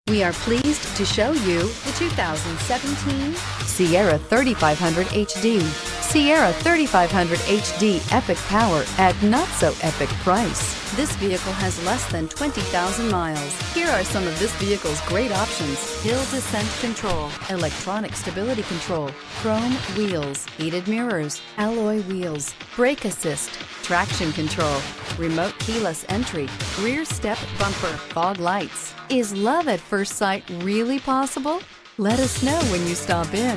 We are pleased to show you the 2017 Sierra 3500 HD. Sierra 3500 HD epic power at not so epic price. This vehicle has less than 20,000 miles. Here are some of this vehicle's great options: hill descent control, electronic stability control, chrome wheels, heated mirrors, alloy wheels, brake assist, traction control, remote keyless entry, rear step bumper, fog lights. Is love at first sight really possible? Let us know when you stop in.